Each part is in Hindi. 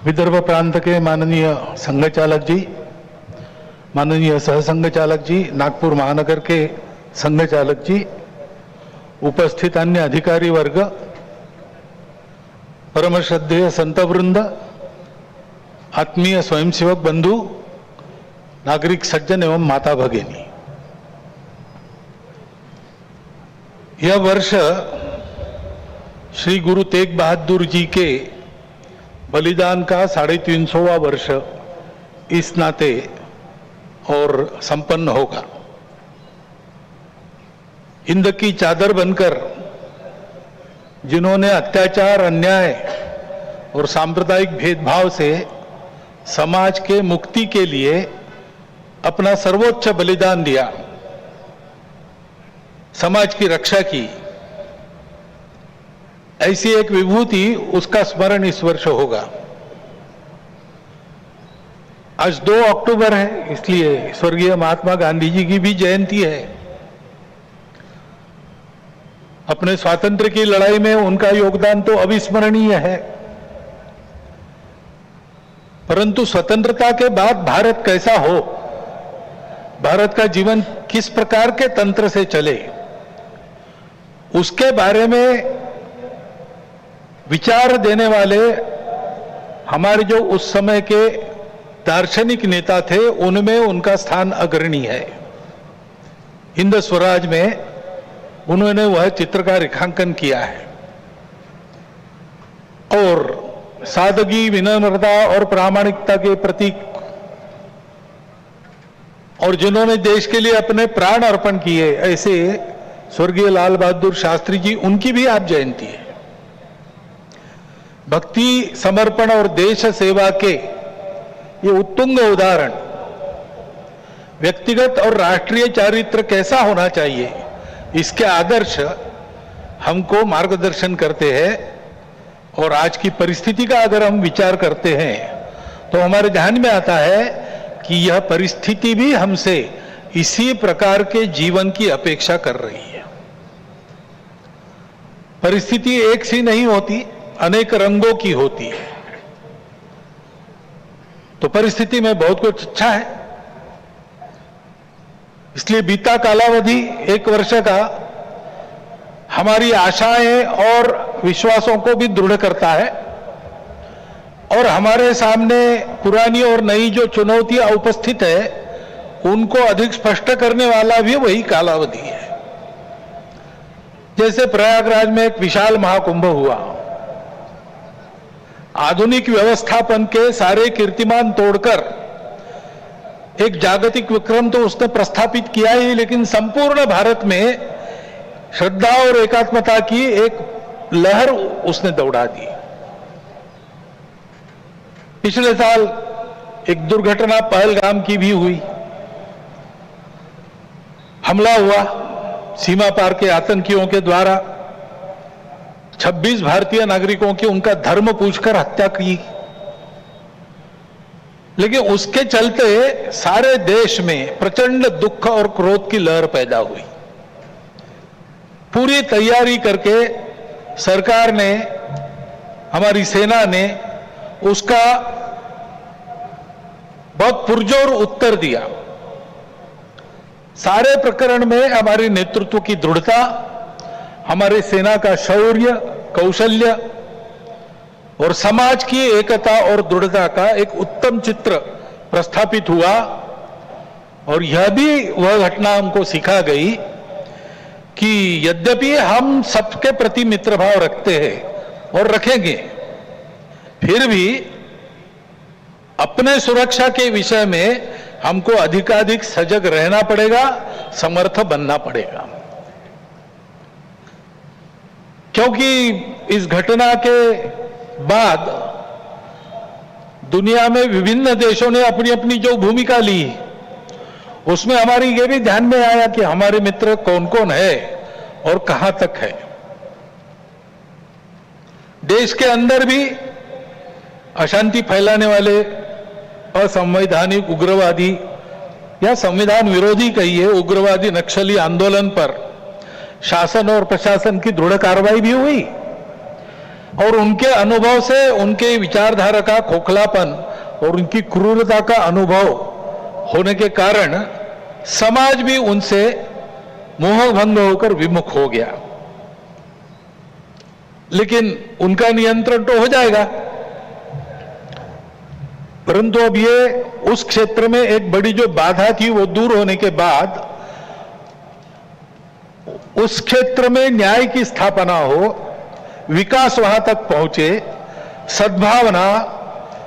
विदर्भ प्रांत के माननीय संघ चालक जी, माननीय सहसंघ चालक जी, नागपुर महानगर के संघ चालक जी, उपस्थित अन्य अधिकारी वर्ग, परम श्रद्धेय संतवृंद, आत्मीय स्वयंसेवक बंधु, नागरिक सज्जन एवं माता भगिनी, यह वर्ष श्री गुरु तेग बहादुर जी के बलिदान का 350वां वर्ष इस नाते और संपन्न होगा। हिंद की चादर बनकर जिन्होंने अत्याचार, अन्याय और सांप्रदायिक भेदभाव से समाज के मुक्ति के लिए अपना सर्वोच्च बलिदान दिया, समाज की रक्षा की, ऐसी एक विभूति, उसका स्मरण इस वर्ष होगा। आज 2 अक्टूबर है, इसलिए स्वर्गीय महात्मा गांधी जी की भी जयंती है। अपने स्वातंत्र्य की लड़ाई में उनका योगदान तो अविस्मरणीय है, परंतु स्वतंत्रता के बाद भारत कैसा हो, भारत का जीवन किस प्रकार के तंत्र से चले, उसके बारे में विचार देने वाले हमारे जो उस समय के दार्शनिक नेता थे, उनमें उनका स्थान अग्रणी है। हिंद स्वराज में उन्होंने वह चित्र का रेखांकन किया है और सादगी, विनम्रता और प्रामाणिकता के प्रतीक, और जिन्होंने देश के लिए अपने प्राण अर्पण किए, ऐसे स्वर्गीय लाल बहादुर शास्त्री जी, उनकी भी आज जयंती है। भक्ति, समर्पण और देश सेवा के ये उत्तुंग उदाहरण, व्यक्तिगत और राष्ट्रीय चारित्र कैसा होना चाहिए, इसके आदर्श हमको मार्गदर्शन करते हैं। और आज की परिस्थिति का अगर हम विचार करते हैं तो हमारे ध्यान में आता है कि यह परिस्थिति भी हमसे इसी प्रकार के जीवन की अपेक्षा कर रही है। परिस्थिति एक सी नहीं होती, अनेक रंगों की होती है। तो परिस्थिति में बहुत कुछ अच्छा है, इसलिए बीता कालावधि 1 वर्ष का हमारी आशाएं और विश्वासों को भी दृढ़ करता है, और हमारे सामने पुरानी और नई जो चुनौतियां उपस्थित है, उनको अधिक स्पष्ट करने वाला भी वही कालावधि है। जैसे प्रयागराज में एक विशाल महाकुंभ हुआ, आधुनिक व्यवस्थापन के सारे कीर्तिमान तोड़कर एक जागतिक विक्रम तो उसने प्रस्थापित किया ही, लेकिन संपूर्ण भारत में श्रद्धा और एकात्मता की एक लहर उसने दौड़ा दी। पिछले साल एक दुर्घटना पहलगाम की भी हुई, हमला हुआ सीमा पार के आतंकियों के द्वारा, 26 भारतीय नागरिकों की उनका धर्म पूछकर हत्या की। लेकिन उसके चलते सारे देश में प्रचंड दुख और क्रोध की लहर पैदा हुई। पूरी तैयारी करके सरकार ने, हमारी सेना ने उसका बहुत पुरजोर उत्तर दिया। सारे प्रकरण में हमारे नेतृत्व की दृढ़ता, हमारे सेना का शौर्य, कौशल्य और समाज की एकता और दृढ़ता का एक उत्तम चित्र प्रस्थापित हुआ। और यह भी वह घटना हमको सिखा गई कि यद्यपि हम सबके प्रति मित्र भाव रखते हैं और रखेंगे, फिर भी अपने सुरक्षा के विषय में हमको अधिकाधिक सजग रहना पड़ेगा, समर्थ बनना पड़ेगा। क्योंकि इस घटना के बाद दुनिया में विभिन्न देशों ने अपनी अपनी जो भूमिका ली, उसमें हमारी ये भी ध्यान में आया कि हमारे मित्र कौन कौन है और कहां तक है। देश के अंदर भी अशांति फैलाने वाले असंवैधानिक उग्रवादी या संविधान विरोधी कहिए उग्रवादी नक्सली आंदोलन पर शासन और प्रशासन की दृढ़ कार्रवाई भी हुई। और उनके अनुभव से उनके विचारधारा का खोखलापन और उनकी क्रूरता का अनुभव होने के कारण समाज भी उनसे मोहभंग होकर विमुख हो गया। लेकिन उनका नियंत्रण तो हो जाएगा, परंतु अब ये उस क्षेत्र में एक बड़ी जो बाधा थी वो दूर होने के बाद उस क्षेत्र में न्याय की स्थापना हो, विकास वहां तक पहुंचे, सद्भावना,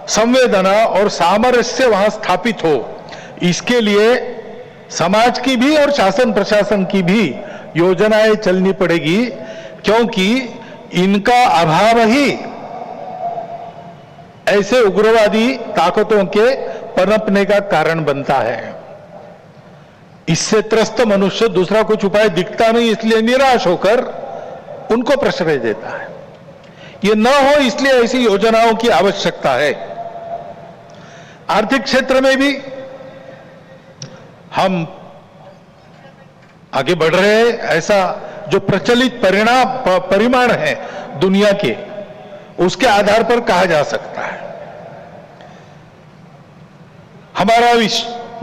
संवेदना और सामरस्य वहां स्थापित हो, इसके लिए समाज की भी और शासन प्रशासन की भी योजनाएं चलनी पड़ेगी, क्योंकि इनका अभाव ही ऐसे उग्रवादी ताकतों के पनपने का कारण बनता है। इससे त्रस्त मनुष्य दूसरा कुछ उपाय दिखता नहीं, इसलिए निराश होकर उनको प्रश्रय देता है। ये न हो इसलिए ऐसी योजनाओं की आवश्यकता है। आर्थिक क्षेत्र में भी हम आगे बढ़ रहे हैं। ऐसा जो प्रचलित परिमाण है दुनिया के, उसके आधार पर कहा जा सकता है हमारा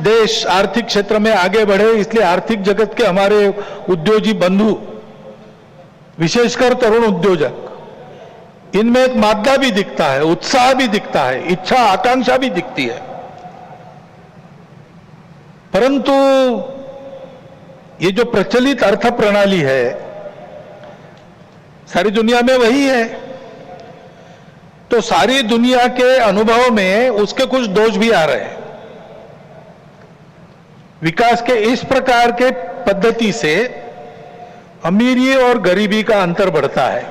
देश आर्थिक क्षेत्र में आगे बढ़े, इसलिए आर्थिक जगत के हमारे उद्योगी बंधु, विशेषकर तरुण उद्योजक, इनमें एक मादा भी दिखता है, उत्साह भी दिखता है, इच्छा आकांक्षा भी दिखती है। परंतु ये जो प्रचलित अर्थ प्रणाली है सारी दुनिया में वही है, तो सारी दुनिया के अनुभव में उसके कुछ दोष भी आ रहे हैं। विकास के इस प्रकार के पद्धति से अमीरी और गरीबी का अंतर बढ़ता है।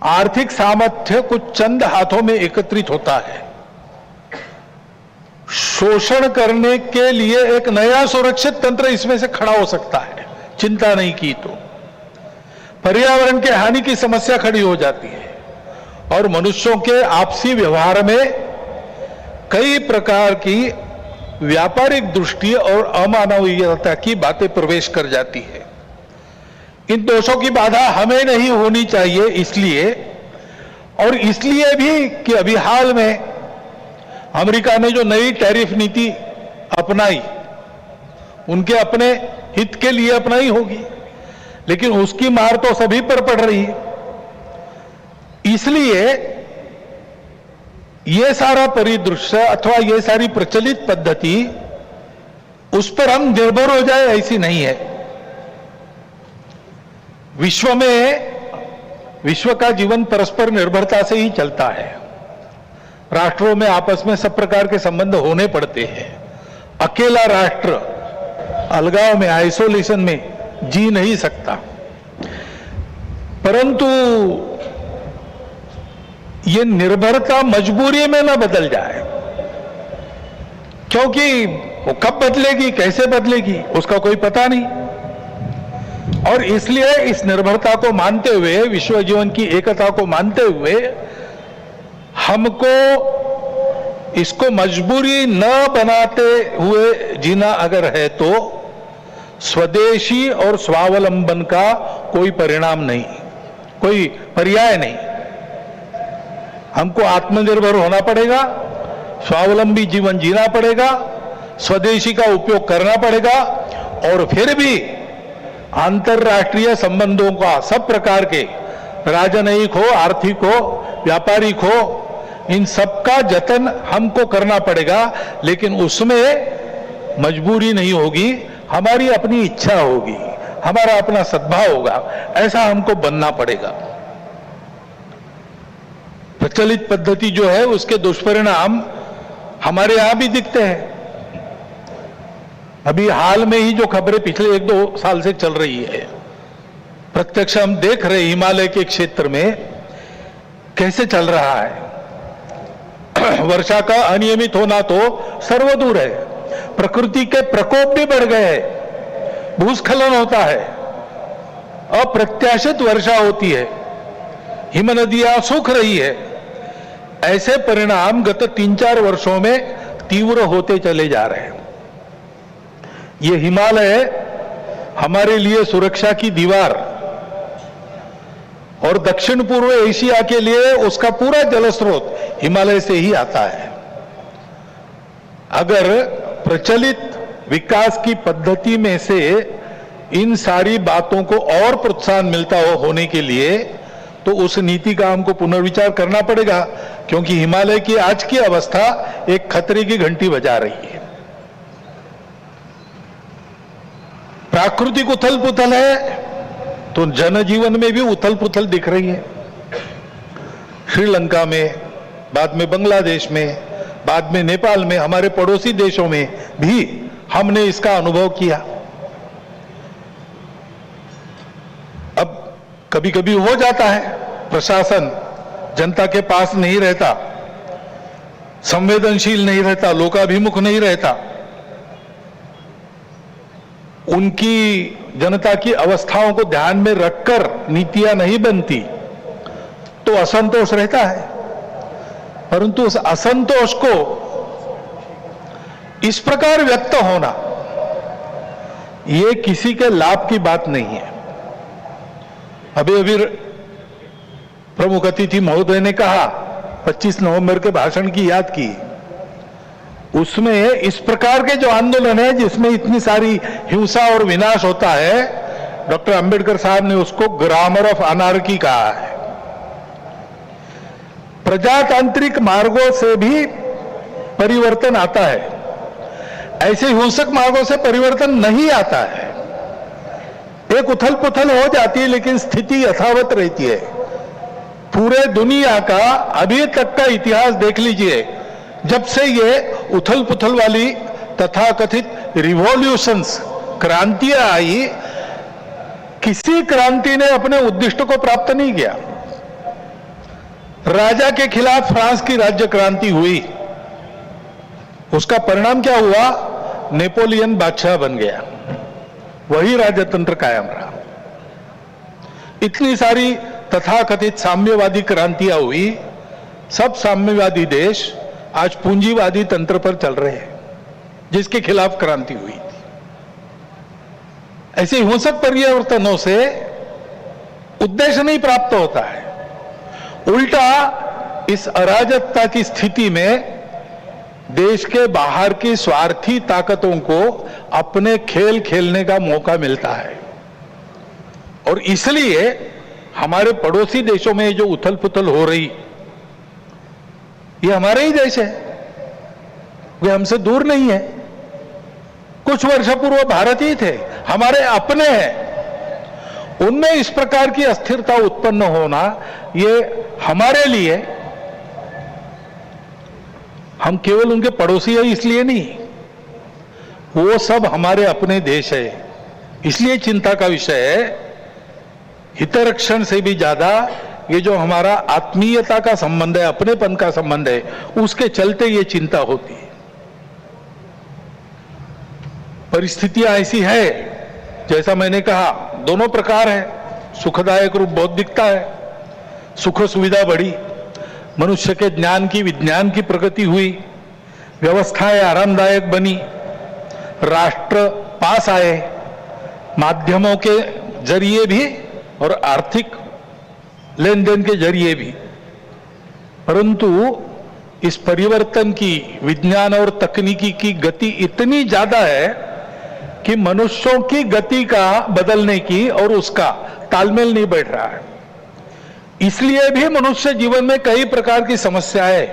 आर्थिक सामर्थ्य कुछ चंद हाथों में एकत्रित होता है। शोषण करने के लिए एक नया सुरक्षित तंत्र इसमें से खड़ा हो सकता है, चिंता नहीं की तो। पर्यावरण के हानि की समस्या खड़ी हो जाती है और मनुष्यों के आपसी व्यवहार में कई प्रकार की व्यापारिक दृष्टि और अमानवीयता की बातें प्रवेश कर जाती है। इन दोषों की बाधा हमें नहीं होनी चाहिए, इसलिए और इसलिए भी कि अभी हाल में अमेरिका ने जो नई टैरिफ नीति अपनाई, उनके अपने हित के लिए अपनाई होगी, लेकिन उसकी मार तो सभी पर पड़ रही है। इसलिए ये सारा परिदृश्य अथवा ये सारी प्रचलित पद्धति उस पर हम निर्भर हो जाए ऐसी नहीं है। विश्व का जीवन परस्पर निर्भरता से ही चलता है। राष्ट्रों में आपस में सब प्रकार के संबंध होने पड़ते हैं। अकेला राष्ट्र अलगाव में, आइसोलेशन में जी नहीं सकता। परंतु ये निर्भरता मजबूरी में न बदल जाए, क्योंकि वो कब बदलेगी, कैसे बदलेगी, उसका कोई पता नहीं। और इसलिए इस निर्भरता को मानते हुए, विश्व जीवन की एकता को मानते हुए, हमको इसको मजबूरी न बनाते हुए जीना अगर है तो स्वदेशी और स्वावलंबन का कोई परिणाम नहीं, कोई पर्याय नहीं। हमको आत्मनिर्भर होना पड़ेगा, स्वावलंबी जीवन जीना पड़ेगा, स्वदेशी का उपयोग करना पड़ेगा, और फिर भी अंतर्राष्ट्रीय संबंधों का सब प्रकार के, राजनयिक हो, आर्थिक हो, व्यापारिक हो, इन सब का जतन हमको करना पड़ेगा। लेकिन उसमें मजबूरी नहीं होगी, हमारी अपनी इच्छा होगी, हमारा अपना सद्भाव होगा, ऐसा हमको बनना पड़ेगा। प्रचलित पद्धति जो है उसके दुष्परिणाम हमारे यहां भी दिखते हैं। अभी हाल में ही जो खबरें पिछले 1-2 साल से चल रही है, प्रत्यक्ष हम देख रहे हैं हिमालय के क्षेत्र में कैसे चल रहा है। वर्षा का अनियमित होना तो सर्वदूर है, प्रकृति के प्रकोप भी बढ़ गए हैं, भूस्खलन होता है, अप्रत्याशित वर्षा होती है, हिम नदियां सूख रही है। ऐसे परिणाम गत 3-4 वर्षों में तीव्र होते चले जा रहे हैं। ये हिमालय हमारे लिए सुरक्षा की दीवार, और दक्षिण पूर्व एशिया के लिए उसका पूरा जलस्रोत हिमालय से ही आता है। अगर प्रचलित विकास की पद्धति में से इन सारी बातों को और प्रोत्साहन मिलता हो होने के लिए तो उस नीति का हमको पुनर्विचार करना पड़ेगा, क्योंकि हिमालय की आज की अवस्था एक खतरे की घंटी बजा रही है। प्राकृतिक उथल पुथल है तो जनजीवन में भी उथल पुथल दिख रही है। श्रीलंका में, बाद में बांग्लादेश में, बाद में नेपाल में, हमारे पड़ोसी देशों में भी हमने इसका अनुभव किया। अब कभी कभी हो जाता है, प्रशासन जनता के पास नहीं रहता, संवेदनशील नहीं रहता, लोकाभिमुख नहीं रहता, उनकी जनता की अवस्थाओं को ध्यान में रखकर नीतियां नहीं बनती तो असंतोष रहता है। परंतु उस असंतोष को इस प्रकार व्यक्त होना, यह किसी के लाभ की बात नहीं है। अभी अभी प्रमुख अतिथि महोदय ने कहा, 25 नवंबर के भाषण की याद की, उसमें इस प्रकार के जो आंदोलन है जिसमें इतनी सारी हिंसा और विनाश होता है, डॉक्टर अंबेडकर साहब ने उसको ग्रामर ऑफ अनार्की कहा है। प्रजातांत्रिक मार्गों से भी परिवर्तन आता है, ऐसे हिंसक मार्गों से परिवर्तन नहीं आता है। एक उथल पुथल हो जाती है लेकिन स्थिति यथावत रहती है। पूरे दुनिया का अभी तक का इतिहास देख लीजिए, जब से ये उथल पुथल वाली तथाकथित रिवॉल्यूशंस, क्रांतियां आई, किसी क्रांति ने अपने उद्दिष्ट को प्राप्त नहीं किया। राजा के खिलाफ फ्रांस की राज्य क्रांति हुई, उसका परिणाम क्या हुआ? नेपोलियन बादशाह बन गया, वही राजतंत्र कायम रहा। इतनी सारी तथाकथित साम्यवादी क्रांतियां हुई, सब साम्यवादी देश आज पूंजीवादी तंत्र पर चल रहे हैं, जिसके खिलाफ क्रांति हुई थी। ऐसे हिंसक परिवर्तनों से उद्देश्य नहीं प्राप्त होता है, उल्टा इस अराजकता की स्थिति में देश के बाहर की स्वार्थी ताकतों को अपने खेल खेलने का मौका मिलता है। और इसलिए हमारे पड़ोसी देशों में जो उथल पुथल हो रही, ये हमारे ही देश है, वे हमसे दूर नहीं है। कुछ वर्ष पूर्व भारत ही थे, हमारे अपने हैं। उनमें इस प्रकार की अस्थिरता उत्पन्न होना, ये हमारे लिए, हम केवल उनके पड़ोसी हैं इसलिए नहीं, वो सब हमारे अपने देश है, इसलिए चिंता का विषय है। हितरक्षण से भी ज्यादा ये जो हमारा आत्मीयता का संबंध है, अपनेपन का संबंध है, उसके चलते ये चिंता होती है। परिस्थितियां ऐसी है, जैसा मैंने कहा, दोनों प्रकार है। सुखदायक रूप बहुत दिखता है, सुख सुविधा बढ़ी, मनुष्य के ज्ञान की, विज्ञान की प्रगति हुई, व्यवस्थाएं आरामदायक बनी, राष्ट्र पास आए, माध्यमों के जरिए भी और आर्थिक लेन देन के जरिए भी। परंतु इस परिवर्तन की, विज्ञान और तकनीकी की गति इतनी ज्यादा है कि मनुष्यों की गति का बदलने की और उसका तालमेल नहीं बैठ रहा है। इसलिए भी मनुष्य जीवन में कई प्रकार की समस्याएं,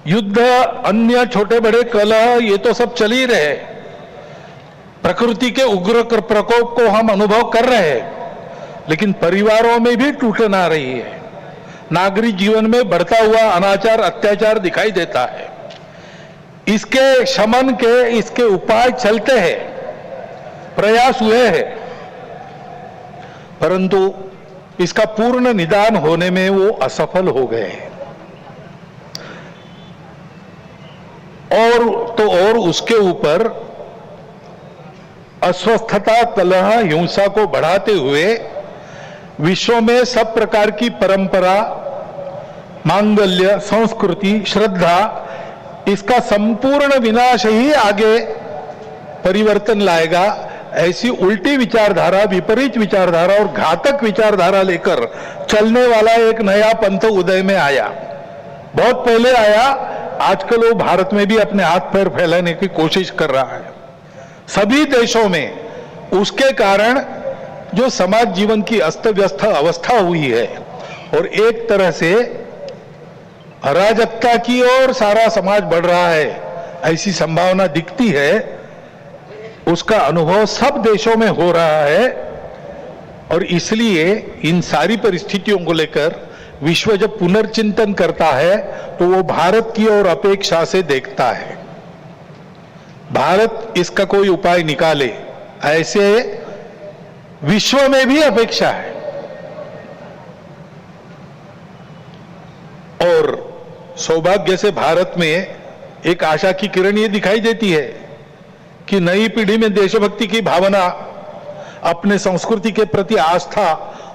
युद्ध, अन्य छोटे बड़े कलह, ये तो सब चल ही रहे। प्रकृति के उग्र प्रकोप को हम अनुभव कर रहे हैं, लेकिन परिवारों में भी टूटन आ रही है। नागरिक जीवन में बढ़ता हुआ अनाचार, अत्याचार दिखाई देता है। इसके शमन के, इसके उपाय चलते हैं, प्रयास हुए हैं, परंतु इसका पूर्ण निदान होने में वो असफल हो गए हैं। और तो और उसके ऊपर अस्वस्थता, कलह, हिंसा को बढ़ाते हुए विश्व में सब प्रकार की परंपरा, मांगल्य, संस्कृति, श्रद्धा, इसका संपूर्ण विनाश ही आगे परिवर्तन लाएगा, ऐसी उल्टी विचारधारा, विपरीत विचारधारा और घातक विचारधारा लेकर चलने वाला एक नया पंथ उदय में आया। बहुत पहले आया, आजकल वो भारत में भी अपने हाथ पैर फैलाने की कोशिश कर रहा है। सभी देशों में उसके कारण जो समाज जीवन की अस्त व्यस्त अवस्था हुई है और एक तरह से अराजकता की ओर सारा समाज बढ़ रहा है, ऐसी संभावना दिखती है, उसका अनुभव सब देशों में हो रहा है। और इसलिए इन सारी परिस्थितियों को लेकर विश्व जब पुनर्चिंतन करता है तो वो भारत की ओर अपेक्षा से देखता है, भारत इसका कोई उपाय निकाले, ऐसे विश्व में भी अपेक्षा है। और सौभाग्य से भारत में एक आशा की किरण ये दिखाई देती है कि नई पीढ़ी में देशभक्ति की भावना, अपने संस्कृति के प्रति आस्था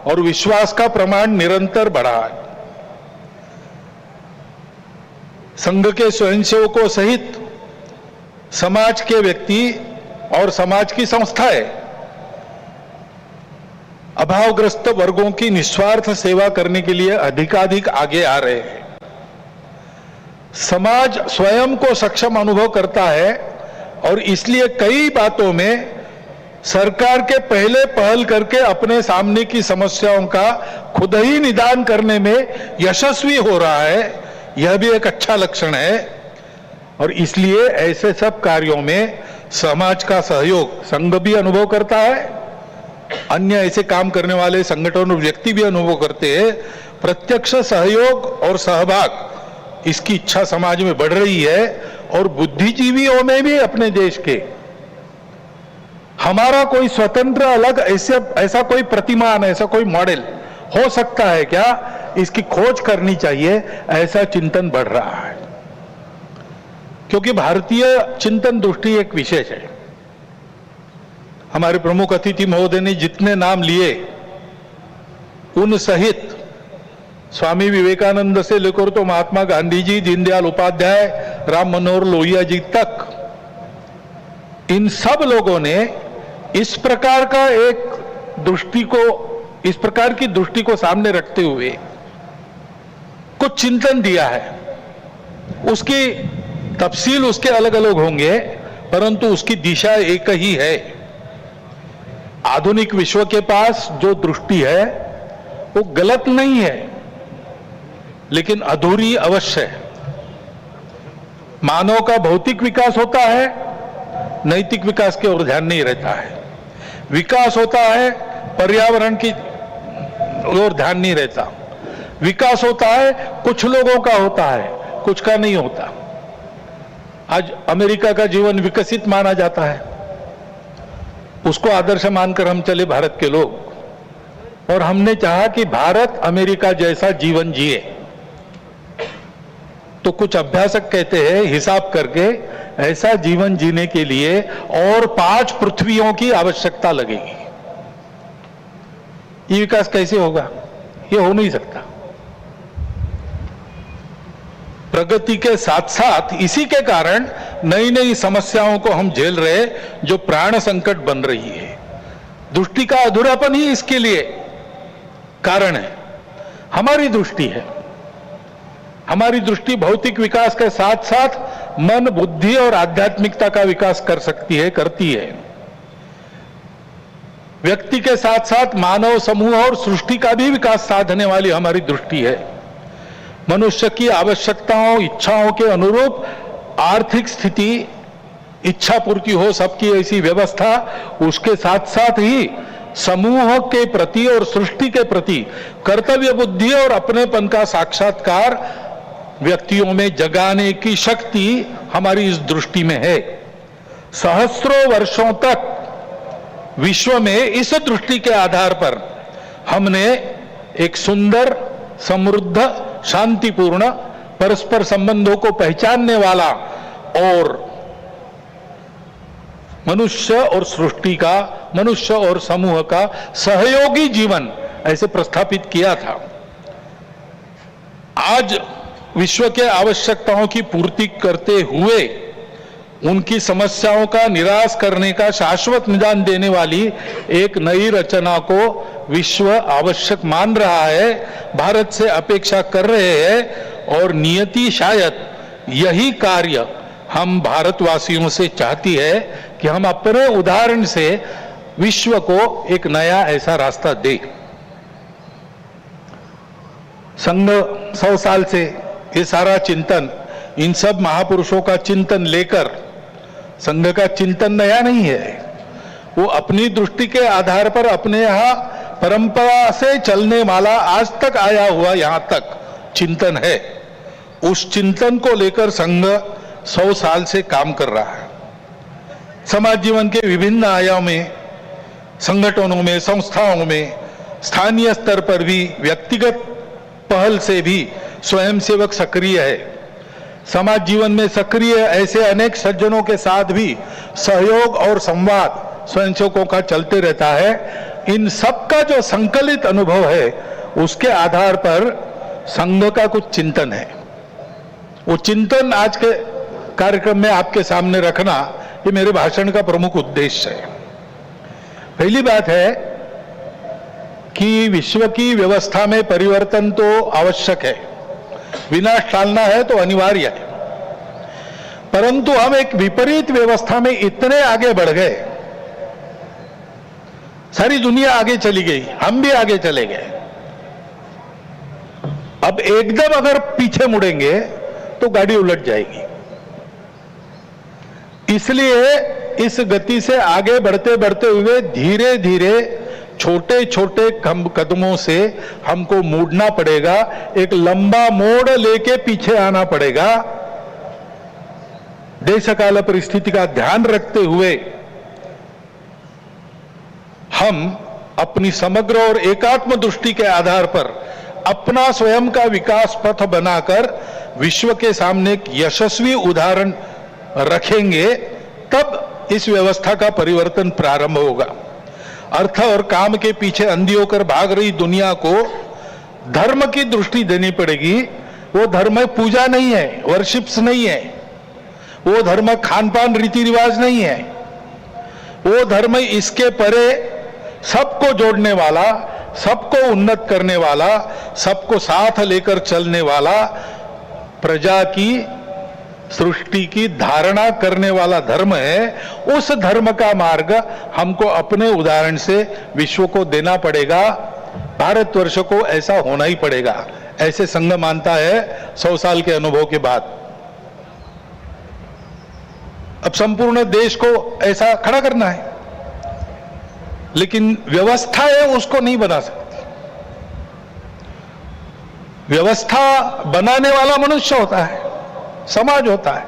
और विश्वास का प्रमाण निरंतर बढ़ा है। संघ के स्वयंसेवकों सहित समाज के व्यक्ति और समाज की संस्थाएं अभावग्रस्त वर्गों की निस्वार्थ सेवा करने के लिए अधिकाधिक आगे आ रहे हैं। समाज स्वयं को सक्षम अनुभव करता है और इसलिए कई बातों में सरकार के पहले पहल करके अपने सामने की समस्याओं का खुद ही निदान करने में यशस्वी हो रहा है। यह भी एक अच्छा लक्षण है और इसलिए ऐसे सब कार्यों में समाज का सहयोग संघ भी अनुभव करता है, अन्य ऐसे काम करने वाले संगठन और व्यक्ति भी अनुभव करते हैं। प्रत्यक्ष सहयोग और सहभाग इसकी इच्छा समाज में बढ़ रही है और बुद्धिजीवियों में भी अपने देश के हमारा कोई स्वतंत्र अलग ऐसा कोई प्रतिमान, ऐसा कोई मॉडल हो सकता है क्या, इसकी खोज करनी चाहिए, ऐसा चिंतन बढ़ रहा है। क्योंकि भारतीय चिंतन दृष्टि एक विशेष है। हमारे प्रमुख अतिथि महोदय ने जितने नाम लिए उन सहित स्वामी विवेकानंद से लेकर तो महात्मा गांधी जी, दीनदयाल उपाध्याय, राम मनोहर लोहिया जी तक, इन सब लोगों ने इस प्रकार का इस प्रकार की दृष्टि को सामने रखते हुए कुछ चिंतन दिया है। उसकी तफसील उसके अलग अलग होंगे, परंतु उसकी दिशा एक ही है। आधुनिक विश्व के पास जो दृष्टि है वो गलत नहीं है, लेकिन अधूरी अवश्य है। मानव का भौतिक विकास होता है, नैतिक विकास की ओर ध्यान नहीं रहता है। विकास होता है, पर्यावरण की ओर ध्यान नहीं रहता। विकास होता है, कुछ लोगों का होता है, कुछ का नहीं होता। आज अमेरिका का जीवन विकसित माना जाता है, उसको आदर्श मानकर हम चले भारत के लोग, और हमने चाहा कि भारत अमेरिका जैसा जीवन जिए। तो कुछ अभ्यासक कहते हैं हिसाब करके ऐसा जीवन जीने के लिए और 5 पृथ्वियों की आवश्यकता लगेगी। ये विकास कैसे होगा? ये हो नहीं सकता। प्रगति के साथ साथ इसी के कारण नई नई समस्याओं को हम झेल रहे, जो प्राण संकट बन रही है। दृष्टि का अधूरापन ही इसके लिए कारण है। हमारी दृष्टि है, हमारी दृष्टि भौतिक विकास के साथ साथ मन, बुद्धि और आध्यात्मिकता का विकास कर सकती है, करती है। व्यक्ति के साथ साथ मानव समूह और सृष्टि का भी विकास साधने वाली हमारी दृष्टि है। मनुष्य की आवश्यकताओं, इच्छाओं के अनुरूप आर्थिक स्थिति, इच्छा पूर्ति हो सबकी, ऐसी व्यवस्था, उसके साथ साथ ही समूह के प्रति और सृष्टि के प्रति कर्तव्य बुद्धि और अपनेपन का साक्षात्कार व्यक्तियों में जगाने की शक्ति हमारी इस दृष्टि में है। सहस्रों वर्षों तक विश्व में इस दृष्टि के आधार पर हमने एक सुंदर, समृद्ध, शांतिपूर्ण, परस्पर संबंधों को पहचानने वाला और मनुष्य और सृष्टि का, मनुष्य और समूह का सहयोगी जीवन ऐसे प्रस्थापित किया था। आज विश्व के आवश्यकताओं की पूर्ति करते हुए उनकी समस्याओं का निराश करने का शाश्वत निदान देने वाली एक नई रचना को विश्व आवश्यक मान रहा है, भारत से अपेक्षा कर रहे हैं और नियति शायद यही कार्य हम भारतवासियों से चाहती है कि हम अपने उदाहरण से विश्व को एक नया ऐसा रास्ता दें। संघ 100 साल से ये सारा चिंतन, इन सब महापुरुषों का चिंतन लेकर, संघ का चिंतन नया नहीं है, वो अपनी दृष्टि के आधार पर अपने यहाँ परंपरा से चलने वाला आज तक आया हुआ यहां तक चिंतन है। उस चिंतन को लेकर संघ 100 साल से काम कर रहा है। समाज जीवन के विभिन्न आयामों में, संगठनों में, संस्थाओं में, स्थानीय स्तर पर भी, व्यक्तिगत पहल से भी स्वयंसेवक सक्रिय है। समाज जीवन में सक्रिय ऐसे अनेक सज्जनों के साथ भी सहयोग और संवाद स्वयंसेवकों का चलते रहता है। इन सब का जो संकलित अनुभव है, उसके आधार पर संघ का कुछ चिंतन है। वो चिंतन आज के कार्यक्रम में आपके सामने रखना, ये मेरे भाषण का प्रमुख उद्देश्य है। पहली बात है कि विश्व की व्यवस्था में परिवर्तन तो आवश्यक है, विनाश टालना है तो अनिवार्य है, परंतु हम एक विपरीत व्यवस्था में इतने आगे बढ़ गए, सारी दुनिया आगे चली गई, हम भी आगे चले गए। अब एकदम अगर पीछे मुड़ेंगे तो गाड़ी उलट जाएगी। इसलिए इस गति से आगे बढ़ते बढ़ते हुए धीरे धीरे छोटे छोटे कदमों से हमको मुड़ना पड़ेगा, एक लंबा मोड़ लेके पीछे आना पड़ेगा। देश काल परिस्थिति का ध्यान रखते हुए हम अपनी समग्र और एकात्म दृष्टि के आधार पर अपना स्वयं का विकास पथ बनाकर विश्व के सामने एक यशस्वी उदाहरण रखेंगे, तब इस व्यवस्था का परिवर्तन प्रारंभ होगा। अर्थ और काम के पीछे अंधी होकर भाग रही दुनिया को धर्म की दृष्टि देनी पड़ेगी। वो धर्म पूजा नहीं है, वर्शिप्स नहीं है, वो धर्म खान पान रीति रिवाज नहीं है, वो धर्म इसके परे सबको जोड़ने वाला, सबको उन्नत करने वाला, सबको साथ लेकर चलने वाला, प्रजा की सृष्टि की धारणा करने वाला धर्म है। उस धर्म का मार्ग हमको अपने उदाहरण से विश्व को देना पड़ेगा। भारतवर्ष को ऐसा होना ही पड़ेगा, ऐसे संघ मानता है 100 साल के अनुभव के बाद। अब संपूर्ण देश को ऐसा खड़ा करना है, लेकिन व्यवस्था है उसको नहीं बना सकती। व्यवस्था बनाने वाला मनुष्य होता है, समाज होता है,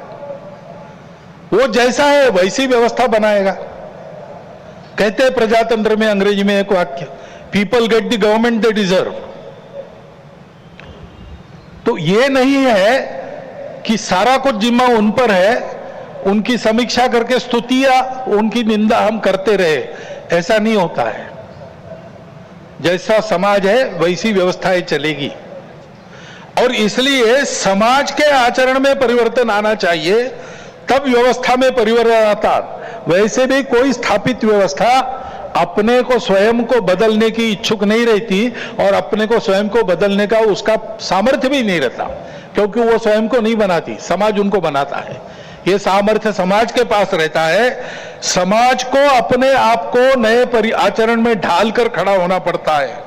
वो जैसा है वैसी व्यवस्था बनाएगा। कहते हैं प्रजातंत्र में अंग्रेजी में एक वाक्य, people get the government they deserve. तो ये नहीं है कि सारा कुछ जिम्मा उन पर है, उनकी समीक्षा करके स्तुतियां, उनकी निंदा हम करते रहे, ऐसा नहीं होता है। जैसा समाज है वैसी व्यवस्थाएं चलेगी, और इसलिए समाज के आचरण में परिवर्तन आना चाहिए, तब व्यवस्था में परिवर्तन आता। वैसे भी कोई स्थापित व्यवस्था अपने को स्वयं को बदलने की इच्छुक नहीं रहती, और अपने को स्वयं को बदलने का उसका सामर्थ्य भी नहीं रहता, क्योंकि वो स्वयं को नहीं बनाती, समाज उनको बनाता है। ये सामर्थ्य समाज के पास रहता है। समाज को अपने आप को नए आचरण में ढालकर खड़ा होना पड़ता है।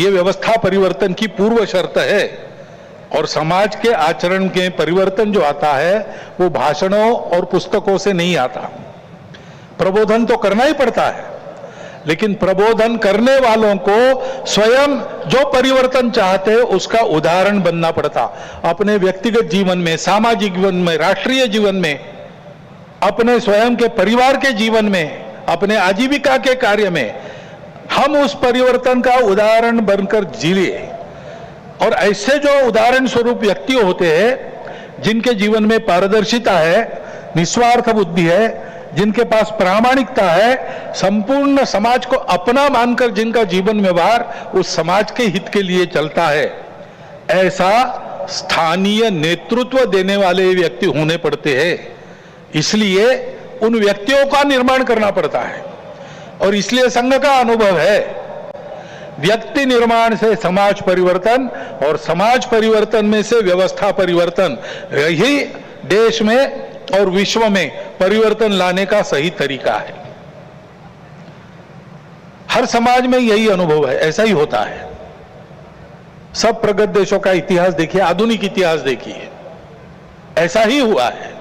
ये व्यवस्था परिवर्तन की पूर्व शर्त है, और समाज के आचरण के परिवर्तन जो आता है वो भाषणों और पुस्तकों से नहीं आता। प्रबोधन तो करना ही पड़ता है, लेकिन प्रबोधन करने वालों को स्वयं जो परिवर्तन चाहते हैं उसका उदाहरण बनना पड़ता। अपने व्यक्तिगत जीवन में, सामाजिक जीवन में, राष्ट्रीय जीवन में, अपने स्वयं के परिवार के जीवन में, अपने आजीविका के कार्य में हम उस परिवर्तन का उदाहरण बनकर जिए। और ऐसे जो उदाहरण स्वरूप व्यक्ति होते हैं, जिनके जीवन में पारदर्शिता है, निस्वार्थ बुद्धि है, जिनके पास प्रामाणिकता है, संपूर्ण समाज को अपना मानकर जिनका जीवन व्यवहार उस समाज के हित के लिए चलता है, ऐसा स्थानीय नेतृत्व देने वाले व्यक्ति होने पड़ते हैं। इसलिए उन व्यक्तियों का निर्माण करना पड़ता है और इसलिए संघ का अनुभव है व्यक्ति निर्माण से समाज परिवर्तन और समाज परिवर्तन में से व्यवस्था परिवर्तन, यही देश में और विश्व में परिवर्तन लाने का सही तरीका है। हर समाज में यही अनुभव है, ऐसा ही होता है। सब प्रगत देशों का इतिहास देखिए, आधुनिक इतिहास देखिए, ऐसा ही हुआ है।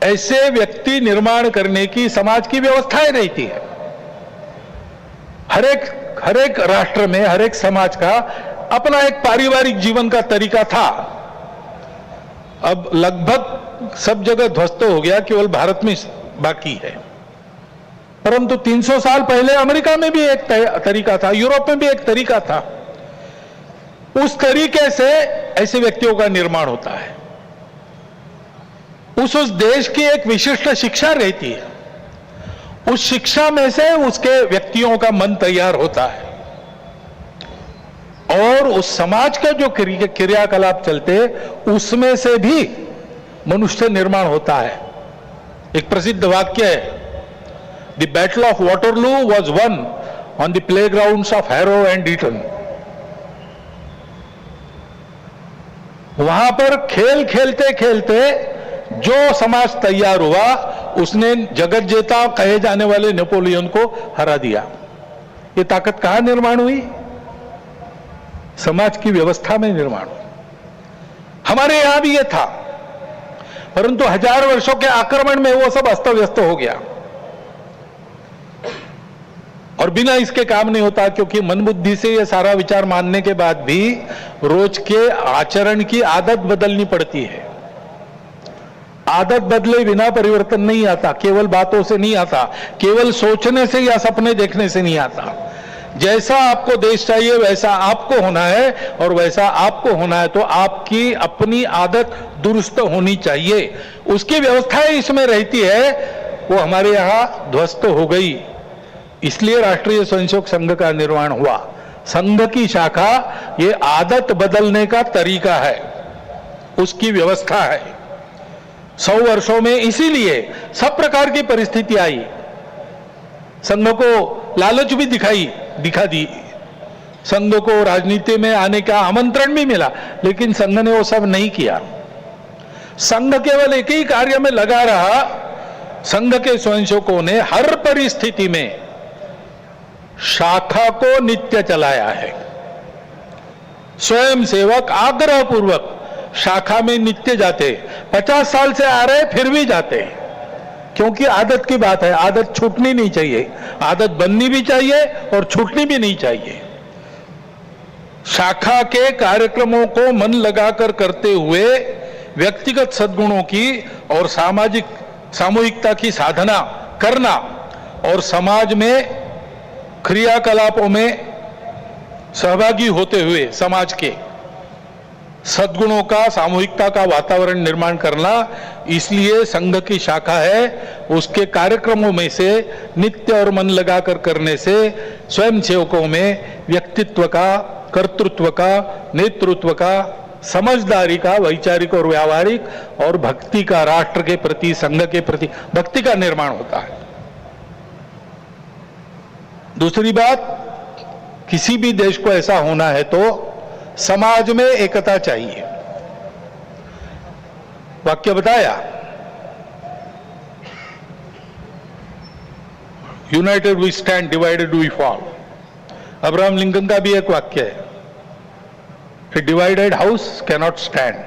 ऐसे व्यक्ति निर्माण करने की समाज की व्यवस्थाएं रहती है। हर एक राष्ट्र में, हर एक समाज का अपना एक पारिवारिक जीवन का तरीका था। अब लगभग सब जगह ध्वस्त हो गया, केवल भारत में बाकी है। परंतु 300 साल पहले अमेरिका में भी एक तरीका था, यूरोप में भी एक तरीका था। उस तरीके से ऐसे व्यक्तियों का निर्माण होता है। उस देश की एक विशिष्ट शिक्षा रहती है, उस शिक्षा में से उसके व्यक्तियों का मन तैयार होता है और उस समाज के जो क्रियाकलाप चलते उसमें से भी मनुष्य निर्माण होता है। एक प्रसिद्ध वाक्य है, the battle of Waterloo was won on the playgrounds of Harrow and Eton. वहां पर खेल खेलते खेलते जो समाज तैयार हुआ उसने जगत जेता कहे जाने वाले नेपोलियन को हरा दिया। ये ताकत कहां निर्माण हुई? समाज की व्यवस्था में निर्माण हुई। हमारे यहां भी ये था, परंतु 1000 वर्षों के आक्रमण में वो सब अस्त व्यस्त हो गया और बिना इसके काम नहीं होता, क्योंकि मन बुद्धि से ये सारा विचार मानने के बाद भी रोज के आचरण की आदत बदलनी पड़ती है। आदत बदले बिना परिवर्तन नहीं आता, केवल बातों से नहीं आता, केवल सोचने से या सपने देखने से नहीं आता। जैसा आपको देश चाहिए वैसा आपको होना है और वैसा आपको होना है तो आपकी अपनी आदत दुरुस्त होनी चाहिए। उसकी व्यवस्थाएं इसमें रहती है, वो हमारे यहां ध्वस्त हो गई। इसलिए राष्ट्रीय स्वयंसेवक संघ का निर्माण हुआ। संघ की शाखा ये आदत बदलने का तरीका है, उसकी व्यवस्था है। 100 वर्षों में इसीलिए सब प्रकार की परिस्थिति आई, संघ को लालच भी दिखा दी, संघ को राजनीति में आने का आमंत्रण भी मिला, लेकिन संघ ने वो सब नहीं किया। संघ केवल एक ही कार्य में लगा रहा। संघ के स्वयंसेवकों ने हर परिस्थिति में शाखा को नित्य चलाया है। स्वयं सेवक आग्रह पूर्वक शाखा में नित्य जाते, 50 साल से आ रहे फिर भी जाते, क्योंकि आदत की बात है। आदत छूटनी नहीं चाहिए, आदत बननी भी चाहिए और छूटनी भी नहीं चाहिए। शाखा के कार्यक्रमों को मन लगाकर करते हुए व्यक्तिगत सद्गुणों की और सामूहिकता की साधना करना और समाज में क्रियाकलापों में सहभागी होते हुए समाज के सद्गुणों का, सामूहिकता का वातावरण निर्माण करना, इसलिए संघ की शाखा है। उसके कार्यक्रमों में से नित्य और मन लगाकर करने से स्वयं सेवकों में व्यक्तित्व का, कर्तृत्व का, नेतृत्व का, समझदारी का, वैचारिक और व्यावहारिक और भक्ति का, राष्ट्र के प्रति, संघ के प्रति भक्ति का निर्माण होता है। दूसरी बात, किसी भी देश को ऐसा होना है तो समाज में एकता चाहिए। वाक्य बताया, united we stand, divided we fall. Abraham Lincoln का भी एक वाक्य है, a divided house can not stand.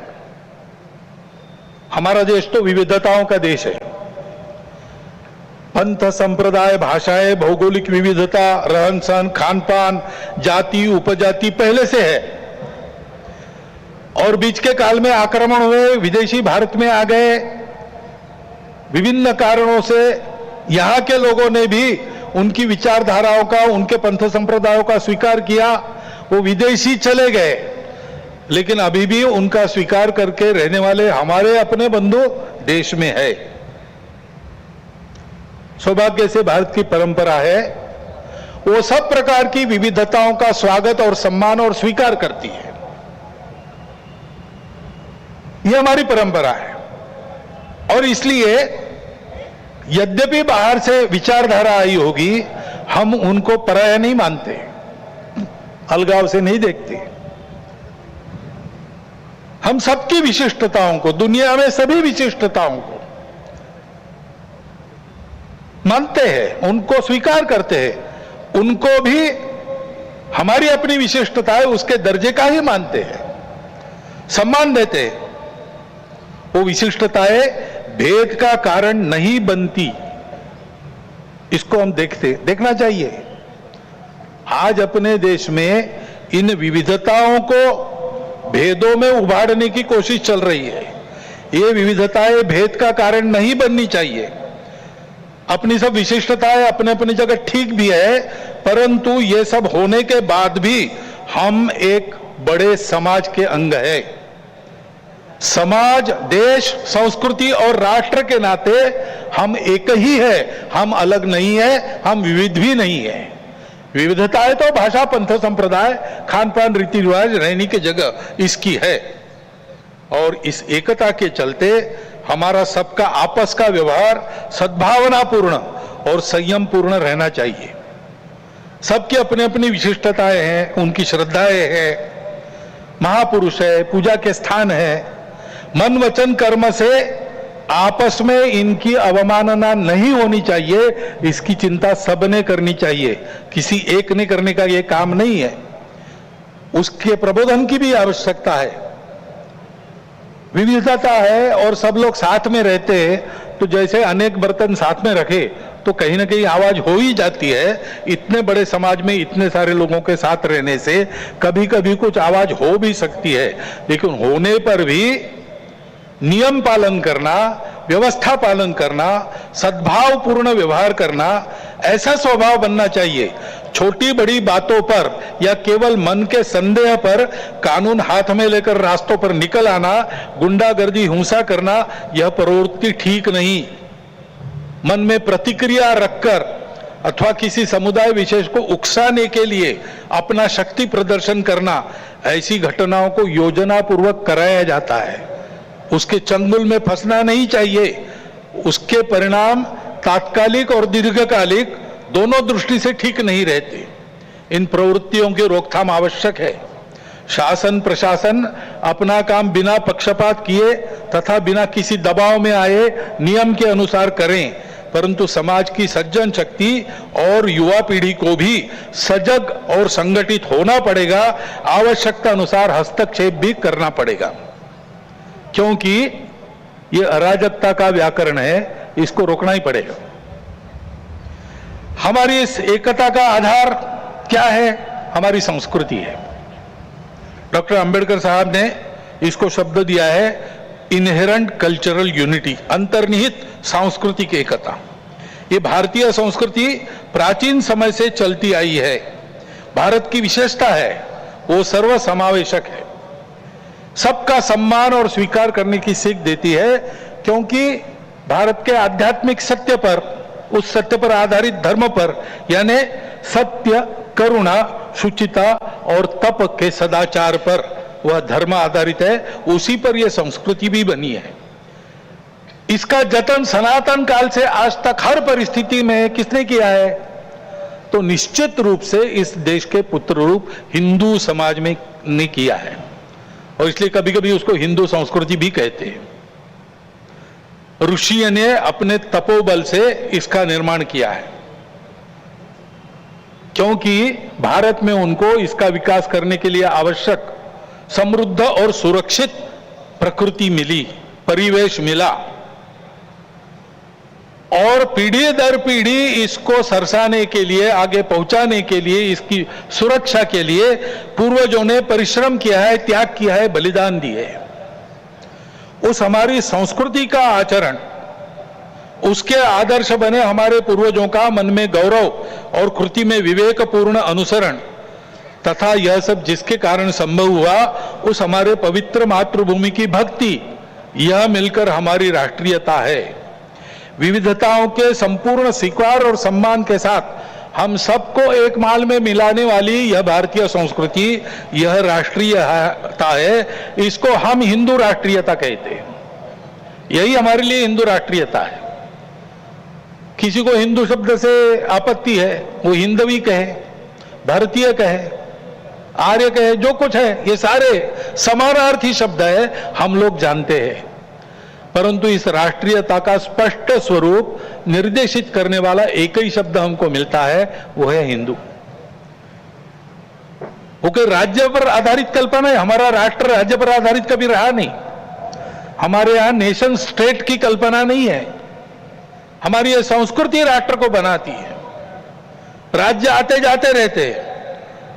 हमारा देश तो विविधताओं का देश है। पंथ, संप्रदाय, भाषाएं, भौगोलिक विविधता, रहन सहन, खान पान, जाति, उपजाति पहले से है और बीच के काल में आक्रमण हुए, विदेशी भारत में आ गए। विभिन्न कारणों से यहां के लोगों ने भी उनकी विचारधाराओं का, उनके पंथ संप्रदायों का स्वीकार किया। वो विदेशी चले गए, लेकिन अभी भी उनका स्वीकार करके रहने वाले हमारे अपने बंधु देश में है। सौभाग्य से भारत की परंपरा है, वो सब प्रकार की विविधताओं का स्वागत और सम्मान और स्वीकार करती है। ये हमारी परंपरा है। और इसलिए यद्यपि बाहर से विचारधारा आई होगी, हम उनको पराया नहीं मानते, अलगाव से नहीं देखते। हम सबकी विशिष्टताओं को, दुनिया में सभी विशिष्टताओं को मानते हैं, उनको स्वीकार करते हैं, उनको भी हमारी अपनी विशिष्टता है उसके दर्जे का ही मानते हैं, सम्मान देते हैं। वो विशिष्टताएं भेद का कारण नहीं बनती, इसको हम देखना चाहिए। आज अपने देश में इन विविधताओं को भेदों में उभारने की कोशिश चल रही है। ये विविधताएं भेद का कारण नहीं बननी चाहिए। अपनी सब विशिष्टताएं अपने अपनी जगह ठीक भी है, परंतु ये सब होने के बाद भी हम एक बड़े समाज के अंग है। समाज, देश, संस्कृति और राष्ट्र के नाते हम एक ही है, हम अलग नहीं है, हम विविध भी नहीं है। विविधताएं तो भाषा, पंथ, संप्रदाय, खान पान, रीति रिवाज, रहने की जगह इसकी है। और इस एकता के चलते हमारा सबका आपस का व्यवहार सद्भावनापूर्ण और संयम पूर्ण रहना चाहिए। सबकी अपनी अपनी विशिष्टताएं हैं, उनकी श्रद्धाएं हैं, महापुरुष है, पूजा के स्थान है। मन वचन कर्म से आपस में इनकी अवमानना नहीं होनी चाहिए, इसकी चिंता सबने करनी चाहिए। किसी एक ने करने का यह काम नहीं है, उसके प्रबोधन की भी आवश्यकता है। विविधता है और सब लोग साथ में रहते हैं, तो जैसे अनेक बर्तन साथ में रखे तो कहीं ना कहीं आवाज हो ही जाती है। इतने बड़े समाज में इतने सारे लोगों के साथ रहने से कभी कभी कुछ आवाज हो भी सकती है, लेकिन होने पर भी नियम पालन करना, व्यवस्था पालन करना, सद्भावपूर्ण व्यवहार करना, ऐसा स्वभाव बनना चाहिए। छोटी बड़ी बातों पर या केवल मन के संदेह पर कानून हाथ में लेकर रास्तों पर निकल आना, गुंडागर्दी, हिंसा करना, यह प्रवृत्ति ठीक नहीं। मन में प्रतिक्रिया रखकर अथवा किसी समुदाय विशेष को उकसाने के लिए अपना शक्ति प्रदर्शन करना, ऐसी घटनाओं को योजनापूर्वक कराया जाता है। उसके चंगुल में फंसना नहीं चाहिए। उसके परिणाम तात्कालिक और दीर्घकालिक दोनों दृष्टि से ठीक नहीं रहते। इन प्रवृत्तियों की रोकथाम आवश्यक है। शासन प्रशासन अपना काम बिना पक्षपात किए तथा बिना किसी दबाव में आए नियम के अनुसार करें, परंतु समाज की सज्जन शक्ति और युवा पीढ़ी को भी सजग और संगठित होना पड़ेगा। आवश्यकता अनुसार हस्तक्षेप भी करना पड़ेगा, क्योंकि ये अराजकता का व्याकरण है, इसको रोकना ही पड़ेगा। हमारी इस एकता का आधार क्या है? हमारी संस्कृति है। डॉक्टर अंबेडकर साहब ने इसको शब्द दिया है इनहेरेंट कल्चरल यूनिटी, अंतर्निहित सांस्कृतिक एकता। ये भारतीय संस्कृति प्राचीन समय से चलती आई है। भारत की विशेषता है, वो सर्वसमावेशक है, सबका सम्मान और स्वीकार करने की सीख देती है, क्योंकि भारत के आध्यात्मिक सत्य पर, उस सत्य पर आधारित धर्म पर, यानी सत्य, करुणा, शुचिता और तप के सदाचार पर वह धर्म आधारित है। उसी पर यह संस्कृति भी बनी है। इसका जतन सनातन काल से आज तक हर परिस्थिति में किसने किया है? तो निश्चित रूप से इस देश के पुत्र रूप हिंदू समाज में ने किया है, और इसलिए कभी कभी उसको हिंदू संस्कृति भी कहते हैं। ऋषियों ने अपने तपोबल से इसका निर्माण किया है, क्योंकि भारत में उनको इसका विकास करने के लिए आवश्यक समृद्ध और सुरक्षित प्रकृति मिली, परिवेश मिला, और पीढ़ी दर पीढ़ी इसको सरसाने के लिए, आगे पहुंचाने के लिए, इसकी सुरक्षा के लिए पूर्वजों ने परिश्रम किया है, त्याग किया है, बलिदान दिए। उस हमारी संस्कृति का आचरण, उसके आदर्श बने हमारे पूर्वजों का मन में गौरव और कृति में विवेकपूर्ण अनुसरण तथा यह सब जिसके कारण संभव हुआ, उस हमारे पवित्र मातृभूमि की भक्ति, यह मिलकर हमारी राष्ट्रीयता है। विविधताओं के संपूर्ण स्वीकार और सम्मान के साथ हम सबको एक माल में मिलाने वाली यह भारतीय संस्कृति, यह राष्ट्रीयता है। इसको हम हिंदू राष्ट्रीयता कहते हैं। यही हमारे लिए हिंदू राष्ट्रीयता है। किसी को हिंदू शब्द से आपत्ति है, वो हिंदवी कहे, भारतीय कहे, आर्य कहे, जो कुछ है, ये सारे समानार्थी शब्द है, हम लोग जानते हैं। परंतु इस राष्ट्रीयता का स्पष्ट स्वरूप निर्देशित करने वाला एक ही शब्द हमको मिलता है, वो है हिंदू। वो कोई राज्य पर आधारित कल्पना है, हमारा राष्ट्र राज्य पर आधारित कभी रहा नहीं। हमारे यहां नेशन स्टेट की कल्पना नहीं है। हमारी ये संस्कृति राष्ट्र को बनाती है। राज्य आते जाते रहते हैं,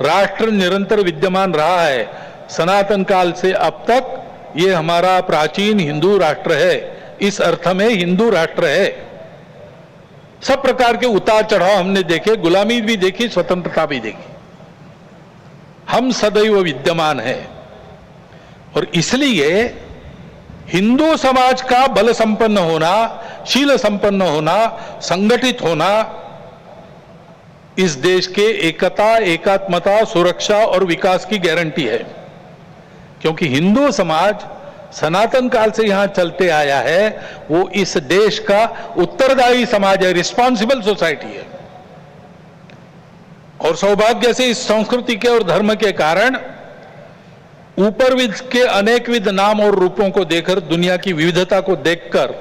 राष्ट्र निरंतर विद्यमान रहा है। सनातन काल से अब तक ये हमारा प्राचीन हिंदू राष्ट्र है। इस अर्थ में हिंदू राष्ट्र है। सब प्रकार के उतार चढ़ाव हमने देखे, गुलामी भी देखी, स्वतंत्रता भी देखी। हम सदैव विद्यमान है और इसलिए हिंदू समाज का बल संपन्न होना, शील संपन्न होना, संगठित होना इस देश के एकता, एकात्मता, सुरक्षा और विकास की गारंटी है। क्योंकि हिंदू समाज सनातन काल से यहां चलते आया है, वो इस देश का उत्तरदायी समाज है, रिस्पॉन्सिबल सोसाइटी है। और सौभाग्य से इस संस्कृति के और धर्म के कारण ऊपरविद के अनेकविध नाम और रूपों को देखकर, दुनिया की विविधता को देखकर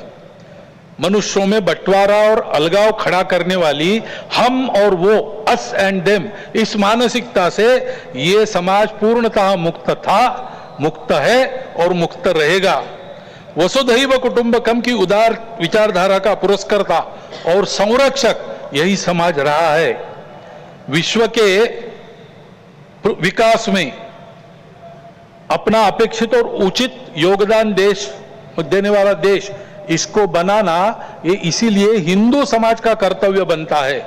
मनुष्यों में बंटवारा और अलगाव खड़ा करने वाली हम और वो, अस एंड देम, इस मानसिकता से ये समाज पूर्णतः मुक्त था, मुक्त है और मुक्त रहेगा। वसुधैव कुटुंबकम की उदार विचारधारा का पुरस्कर्ता और संरक्षक यही समाज रहा है। विश्व के विकास में अपना अपेक्षित और उचित योगदान देने वाला देश, इसको बनाना ये इसीलिए हिंदू समाज का कर्तव्य बनता है।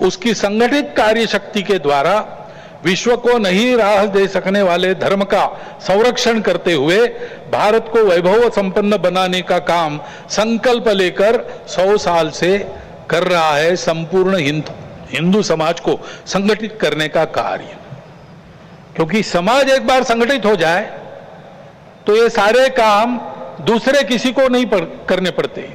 उसकी संगठित कार्य शक्ति के द्वारा विश्व को नई राह दे सकने वाले धर्म का संरक्षण करते हुए भारत को वैभव संपन्न बनाने का काम संकल्प लेकर 100 साल से कर रहा है संपूर्ण हिंदू समाज को संगठित करने का कार्य। क्योंकि समाज एक बार संगठित हो जाए तो ये सारे काम दूसरे किसी को नहीं करने पड़ते।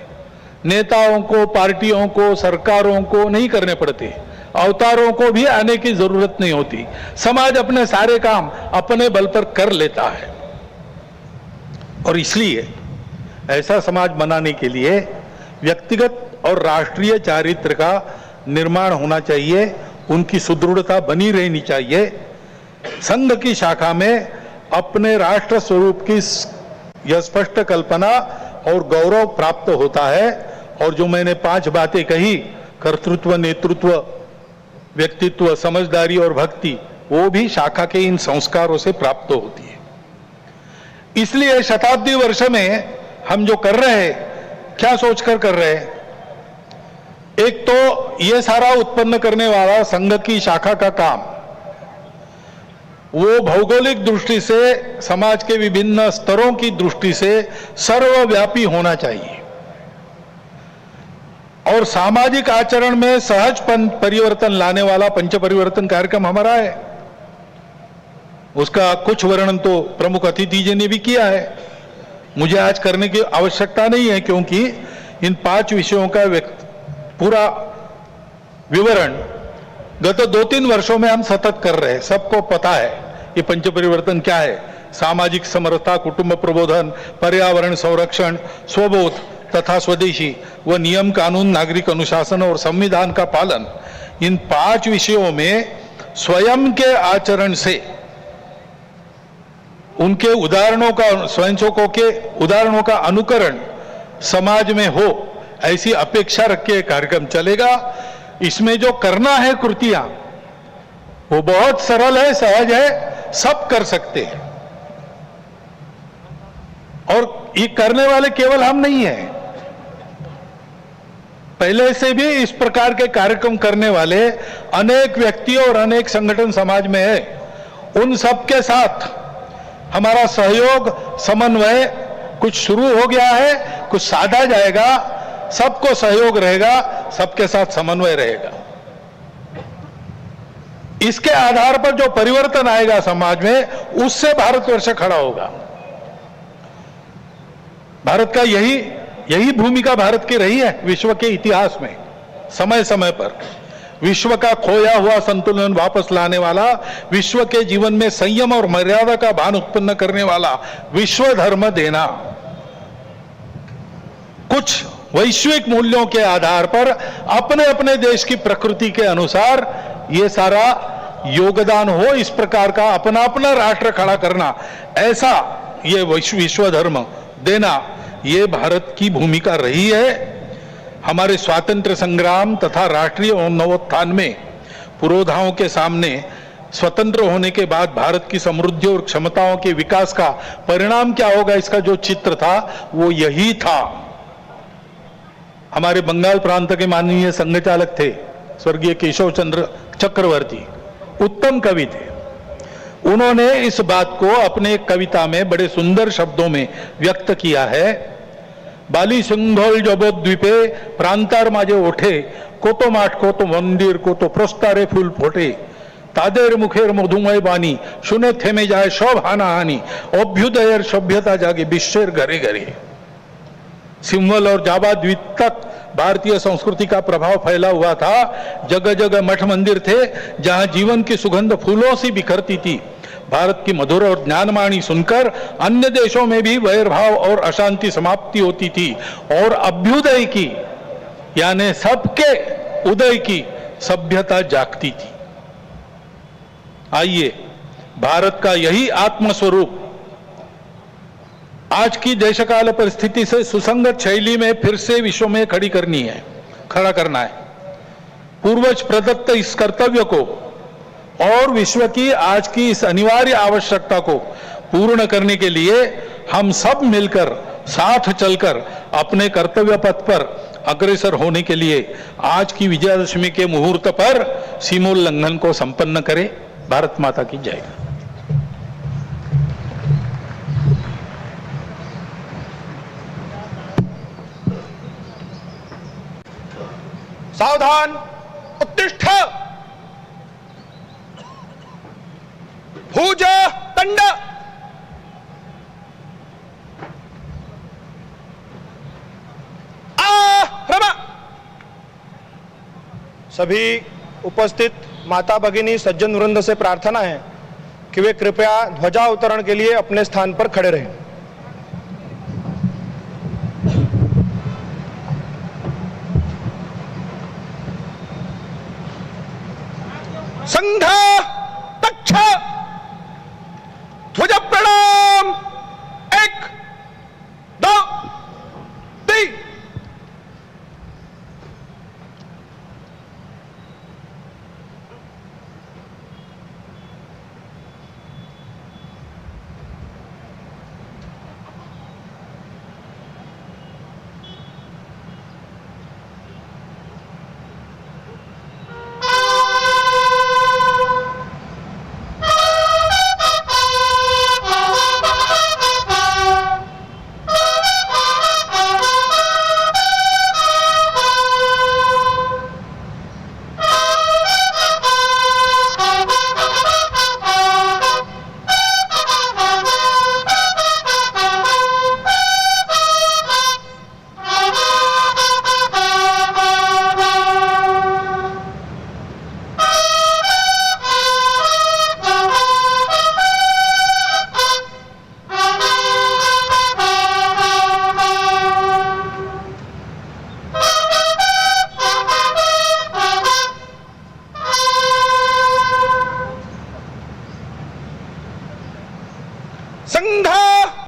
नेताओं को, पार्टियों को, सरकारों को नहीं करने पड़ते। अवतारों को भी आने की जरूरत नहीं होती। समाज अपने सारे काम अपने बल पर कर लेता है। और इसलिए ऐसा समाज बनाने के लिए व्यक्तिगत और राष्ट्रीय चारित्र का निर्माण होना चाहिए, उनकी सुदृढ़ता बनी रहनी चाहिए। संघ की शाखा में अपने राष्ट्र स्वरूप की यह स्पष्ट कल्पना और गौरव प्राप्त होता है। और जो मैंने 5 बातें कही, कर्तृत्व, नेतृत्व, व्यक्तित्व, समझदारी और भक्ति, वो भी शाखा के इन संस्कारों से प्राप्त होती है। इसलिए शताब्दी वर्ष में हम जो कर रहे हैं, क्या सोचकर कर रहे हैं? एक तो ये सारा उत्पन्न करने वाला संघ की शाखा का काम, वो भौगोलिक दृष्टि से, समाज के विभिन्न स्तरों की दृष्टि से सर्वव्यापी होना चाहिए और सामाजिक आचरण में सहज परिवर्तन लाने वाला पंच परिवर्तन कार्यक्रम हमारा है। उसका कुछ वर्णन तो प्रमुख अतिथि जी ने भी किया है, मुझे आज करने की आवश्यकता नहीं है, क्योंकि इन 5 विषयों का पूरा विवरण गत 2-3 वर्षों में हम सतत कर रहे हैं। सबको पता है ये पंच परिवर्तन क्या है। सामाजिक समरसता, कुटुंब प्रबोधन, पर्यावरण संरक्षण, स्वबोध तथा स्वदेशी व नियम कानून, नागरिक अनुशासन और संविधान का पालन, इन 5 विषयों में स्वयं के आचरण से, उनके उदाहरणों का, स्वयंसेवकों के उदाहरणों का अनुकरण समाज में हो, ऐसी अपेक्षा रख के कार्यक्रम चलेगा। इसमें जो करना है कृतियां, वो बहुत सरल है, सहज है, सब कर सकते हैं। और ये करने वाले केवल हम नहीं हैं, पहले से भी इस प्रकार के कार्यक्रम करने वाले अनेक व्यक्ति और अनेक संगठन समाज में है। उन सब के साथ हमारा सहयोग, समन्वय कुछ शुरू हो गया है, कुछ साधा जाएगा, सबको सहयोग रहेगा, सबके साथ समन्वय रहेगा। इसके आधार पर जो परिवर्तन आएगा समाज में, उससे भारतवर्ष खड़ा होगा। भारत का यही यही भूमिका भारत की रही है विश्व के इतिहास में। समय समय पर विश्व का खोया हुआ संतुलन वापस लाने वाला, विश्व के जीवन में संयम और मर्यादा का भान उत्पन्न करने वाला विश्व धर्म देना, कुछ वैश्विक मूल्यों के आधार पर अपने अपने देश की प्रकृति के अनुसार ये सारा योगदान हो, इस प्रकार का अपना अपना राष्ट्र खड़ा करना, ऐसा ये विश्व धर्म देना, ये भारत की भूमिका रही है। हमारे स्वातंत्र्य संग्राम तथा राष्ट्रीय नवोत्थान में पुरोधाओं के सामने स्वतंत्र होने के बाद भारत की समृद्धि और क्षमताओं के विकास का परिणाम क्या होगा, इसका जो चित्र था वो यही था। हमारे बंगाल प्रांत के माननीय संघचालक थे स्वर्गीय केशव चंद्र चक्रवर्ती, उत्तम कवि थे। उन्होंने इस बात को अपने एक कविता में बड़े सुंदर शब्दों में व्यक्त किया है। बाली सिंघल जबोद्वीपे प्रांतार माझे ओठे, कोतो माठ कोतो मंदिर कोतो प्रस्तारे फूल फोटे, तादेर मुखेर मधुमय बानी, शुने थेमे जाए सब हानाहानी, अभ्युदयर सभ्यता जागे विश्वेर घरे घरे। सिंहल और जावा द्वीप तक भारतीय संस्कृति का प्रभाव फैला हुआ था। जगह जगह मठ मंदिर थे जहां जीवन की सुगंध फूलों से बिखरती थी। भारत की मधुर और ज्ञानवाणी सुनकर अन्य देशों में भी वैरभाव और अशांति समाप्ति होती थी और अभ्युदय की यानी सबके उदय की सभ्यता जागती थी। आइए भारत का यही आत्मस्वरूप आज की देशकाल परिस्थिति से सुसंगत शैली में फिर से विश्व में खड़ा करना है। पूर्वज प्रदत्त इस कर्तव्य को और विश्व की आज की इस अनिवार्य आवश्यकता को पूर्ण करने के लिए हम सब मिलकर साथ चलकर अपने कर्तव्य पथ पर अग्रसर होने के लिए आज की विजयादशमी के मुहूर्त पर सीमोल्लंघन को संपन्न करें। भारत माता की जय। सावधान, उत्तिष्ठ, भुज दंड। आरमा। सभी उपस्थित माता भगिनी सज्जन वृंद से प्रार्थना है कि वे कृपया ध्वजावतरण के लिए अपने स्थान पर खड़े रहें। संघ तक्ष ध्वज प्रणाम। 1 2 3। संघ